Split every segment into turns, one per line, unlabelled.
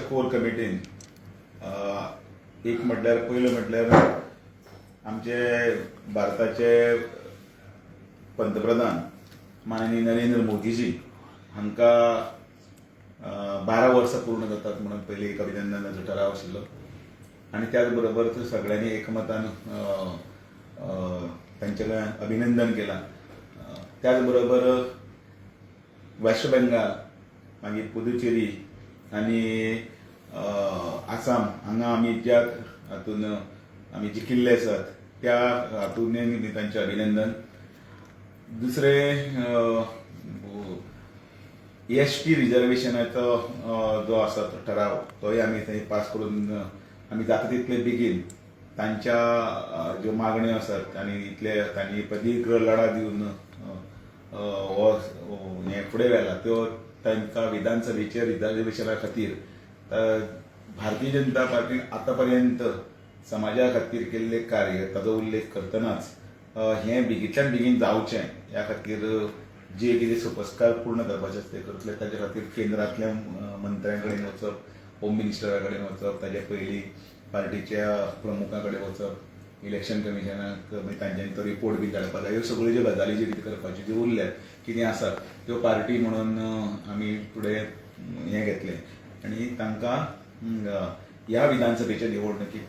Core कमिटीन एक म्हटल्यार पयलें म्हटल्यार आमचे भारताचे पंतप्रधान माननीय नरेंद्र मोदीजी हांकां 12 वर्सां पूर्ण जातात म्हणून पयलीं एक अभिनंदनाचो ठराव आशिल्लो आनी त्याच बरोबर सगळ्यांनी एकमतान तांचे अभिनंदन केलां. त्याच बरोबर वेस्ट बेंगाल मागीर पुदुचेरी आनी आसाम हांगा आमी ज्या हातून आमी जिखिल्ले आसात त्या हातूंत तांचें अभिनंदन. दुसरें एसटी रिजर्वेशनाचो जो आसा तो ठराव तोय आमी थंय पास करून आमी जाता तितले बेगीन तांच्या ज्यो मागण्यो आसात आनी इतले तांणी प्रदीर्घ लढा दिवन हे फुडें व्हेला त्यो तांकां विधानसभेच्या रिजर्वेशना खातीर भारतीय जनता पार्टीन आतां पर्यंत समाजा खातीर केल्ले कार्य ताचो उल्लेख करतनाच हें बेगींतल्यान बेगीन जावचें ह्या खातीर जे कितें सोपस्कार पूर्ण करपाचे आसता ते करतले. ताचे खातीर केंद्रांतल्या मंत्र्यां कडेन वचप, होम मिनिस्टरा कडेन वचप, ताचे पयलीं पार्टीच्या प्रमुखां कडेन वचप, इलेक्शन कमिशनाक तांच्यांनी तो रिपोर्ट बी धाडपाक जाय. ह्यो सगळ्यो ज्यो गजाली ज्यो कितें करपाच्यो ज्यो उरल्यात कितें आसा त्यो पार्टी म्हणून आमी फुडें हें घेतलें आनी तांकां ह्या विधानसभेच्या निवडणुकीक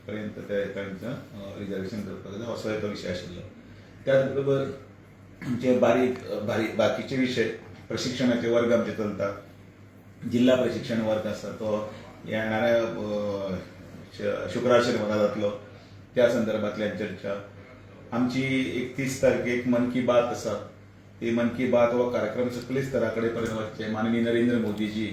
पर्यंत तांकां रिजर्वेशन करपाक जाय असो तो विशय आशिल्लो. त्याच बरोबर आमचे बाकीचे विशय प्रशिक्षणाचे वर्ग आमचे चलतात. जिल्हा प्रशिक्षण वर्ग आसा तो येणाऱ्या शुक्रार शेनवारा जातलो. त्या संदर्भांतल्यान चर्चा. आमची 31 तारखेक मन की बात आसा. ती मन की बात हो कार्यक्रम सकले स्तरा कडेन पर्यंत वचचे. माननीय नरेंद्र मोदीजी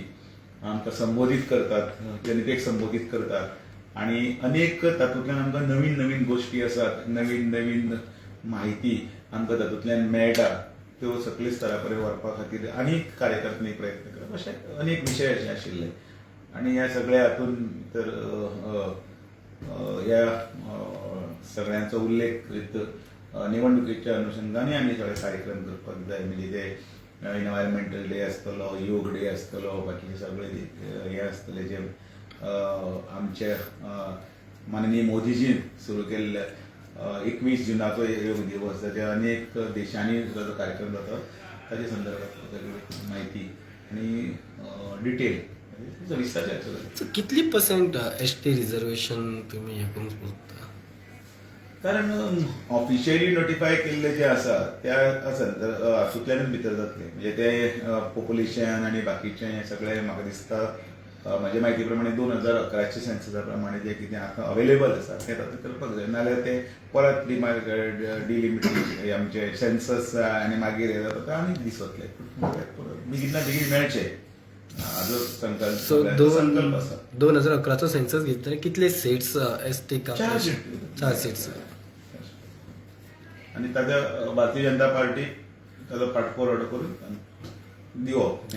आमकां संबोधीत करतात, जनतेक संबोधीत करतात आनी अनेक तातूंतल्यान आमकां नवीन नवीन गोश्टी आसात, नवीन नवीन माहिती आमकां तातूंतल्यान मेळटा. त्यो सकले स्तरा पर्यंत व्हरपा खातीर आनीक कार्यकर्त्यांनी प्रयत्न करप अशे अनेक विशय अशे आशिल्ले आनी ह्या सगळ्या हातूंत तर ह्या सगळ्यांचो उल्लेख करीत निवडणुकीच्या अनुशंगाने आमी सगळे कार्यक्रम करपाक जाय. म्हणजे ते एनवायरमेंटल डे आसतलो, योग डे आसतलो, बाकीचे सगळे हे आसतले जे आमचे माननीय मोदीजीन सुरू केल्ले 21 जुनाचो योग दिवस ताचे अनेक देशांनी जो कार्यक्रम जाता ताचे संदर्भात सगळी माहिती आनी डिटेल विस्तार.
कितली पर्सेंट एसटी रिजर्वेशन तुम्ही हे करून सोदता?
कारण ऑफिशियली नोटिफाय केल्ले जे आसा त्या हातूंतल्यानच भितर जातले. म्हणजे ते पॉप्युलेशन आनी बाकीचे हे सगळे म्हाका दिसता म्हाजे म्हायती प्रमाणे 2011च्या सेन्ससा प्रमाणे जे कितें आतां अवेलेबल आसा ते तातूंत करपाक जाय. नाजाल्यार ते परत डिलिमिटेड आमचे सेन्सस आनी मागीर हे जाता आनीक दीस वतले. बेगिनना बेगीन मेळचे हाजो संकल्प आसा.
2011चो सेन्सस घेतल्यार कितले सीट्स एसटी? 4 सीट्स.
आनी ताच्या भारतीय जनता पार्टी ताजो पाठपुरावो करून दिवप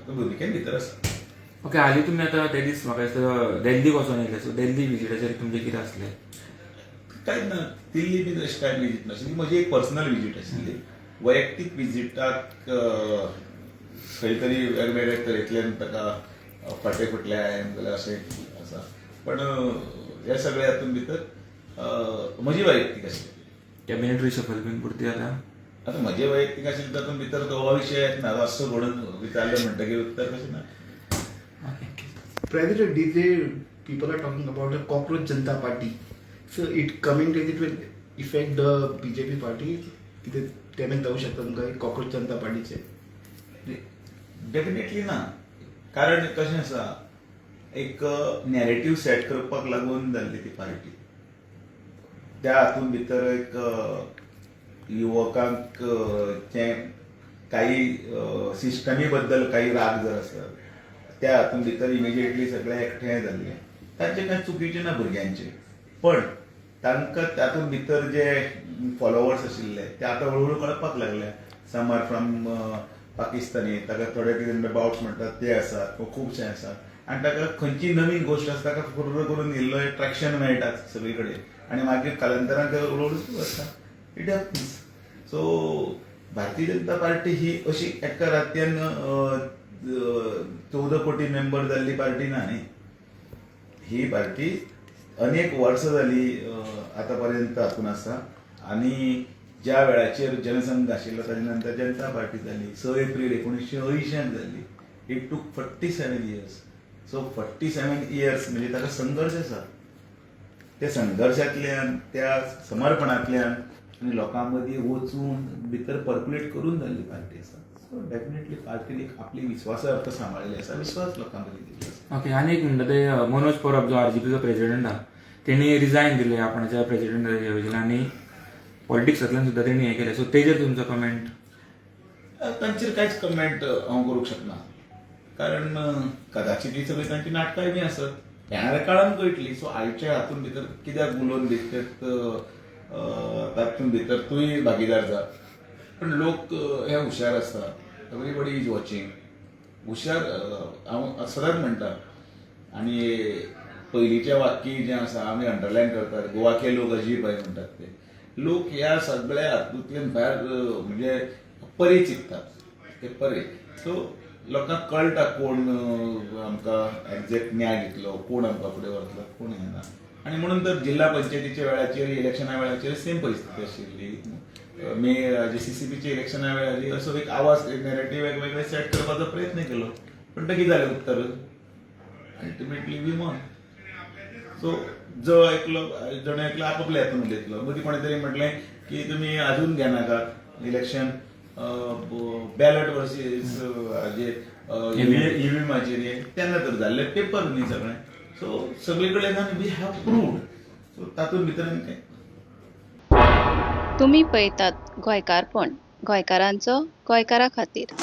भुमिकेन भितर आसा.
ओके, हालीं तुमी आतां ते दीस म्हाका दिसता दिल्लीक वचून येयले. सो दिल्ली विजिटाचेर तुमचें कितें आसलें?
कांय ना, दिल्ली बी तशी कांय विजीट नाशिल्ली. म्हजी एक पर्सनल विजीट आशिल्ली. वैयक्तीक विजिटाक खंय तरी वेगवेगळ्या तरेंतल्यान ताका फाटे फुटले हांवें जाल्यार अशें आसा. पण हे सगळे हातूंत भितर म्हजी वैयक्तीक आशिल्ली.
कॅबिनेट रिशफल बीन पुरती जाता?
आतां म्हजे वैयक्तीक आशिल्ले तातूंत भितर तो विशय येतना असो म्हणून विचारले म्हणटकीर उत्तर कशें ना.
President, people are talking about a cockroach Janata Party. So it coming to it will affect the BJP party. कितें डॅमेज जावं शकता तुमकां कॉक्रोच जनता पार्टीचे?
डेफिनेटली ना. कारण कशें आसा, एक नॅरेटिव्ह सेट करपाक लागून जाल्ली ती पार्टी. त्या हातूंत भितर एक युवकांक जे काही सिस्टमी बद्दल काही राग जर आसत त्या हातूंत भितर इमिजिएटली सगळे एकठांय जाल्ले. तांचे कांय चुकीचे ना भुरग्यांचे, पण तांकां तातूंत भितर जे फॉलोवर्स आशिल्ले ते आतां हळूहळू कळपाक लागले. सम आर फ्रॉम पाकिस्तानी, ताका थोडे कितें बाउट्स म्हणटात ते आसात, खुबशे आसात आनी ताका खंयची नवीन गोश्ट आसा ताका फुर्र करून इल्लो ट्रॅक्शन मेळटा सगळे कडेन आनी मागीर कालांतरान ते हळूहळू सुरू जाता. It happens. So Bharatiya Janata party ही अशी एका रात्यान 14 कोटी मेंबर जाल्ली पार्टी ना न्ही. ही पार्टी अनेक वर्सां जाली आतां पर्यंत हातून आसा. आनी ज्या वेळाचेर जनसंघ आशिल्लो ताजे नंतर जनता पार्टी जाली. 6 एप्रील 1980 जाली. It took 47 years. So 47 years म्हणजे ताका संघर्श आसा. त्या संघर्शांतल्यान, त्या समर्पणांतल्यान आनी लोकां मदीं वचून भितर पर्क्युलेट करून जाल्ली पार्टी आसा. सो डेफिनेटली पार्टीन एक आपली विश्वासार्थ सांबाळिल्ली आसा. विश्वास लोकां मदीं दिल्लो आसा.
ओके. आनी एक म्हणटा ते मनोज परब जो आरजीपीचो प्रेसिडेंट आहा तेणी रिजायन दिले आपणाच्या प्रेसिडेंटाच्या वयल्यान आनी पॉलिटिक्सांतल्यान सुद्दां तेणी हें केलें. सो तेजेर तुमचो कमेंट?
तांचेर कांयच कमेंट हांव करूंक शकना. कारण कदाचित ही सगळी तांची नाटकांय बी आसत. येणाऱ्या काळान कळटली. सो आयच्या हातून भितर कित्याक उलोवन तातूंत भितर तूंय भागीदार जा. पण लोक हे हुशार आसता. Everybody is watching. हुशार हांव सदांच म्हणटा. आनी पयलींच्या वाक्य जें आसा आमी अंडरलायन करतात. गोवा के लोक अजीब आहे म्हणटात ते. लोक ह्या सगळ्या हातूंतल्यान भायर म्हणजे परे चिंततात. ते परे. सो लोकांक कळटा कोण आमकां एक्झॅक्ट न्याय दितलो, कोण आमकां फुडें व्हरतलो, कोण हें ना. आनी म्हणून तर जिल्हा पंचायतीच्या वेळाचेर इलेक्शना वेळाचेर सेम परिस्थिती आशिल्ली. CCPच्या इलेक्शना वेळार असो एक आवाज नॅरेटिव्ह वेगवेगळे सेट करपाचो प्रयत्न केलो. पण ते कितें जालें उत्तर? Ultimately we won. सो जो एकलो जण एकलो आपापल्या हातून उलयतलो. मदीं कोणे तरी म्हटलें की तुमी आजून घेनाकात इलेक्शन बॅलट वर्सीस EVM तेन्ना तर जाल्ले पेपर न्ही सगळें. सो सगळे कडेन वी हॅव प्रूव्ड. सो तातूंत भितर आनी कांय.
तुम्ही पळयतात गोंयकारपण, गोंयकारांचो गोंयकारा खातीर.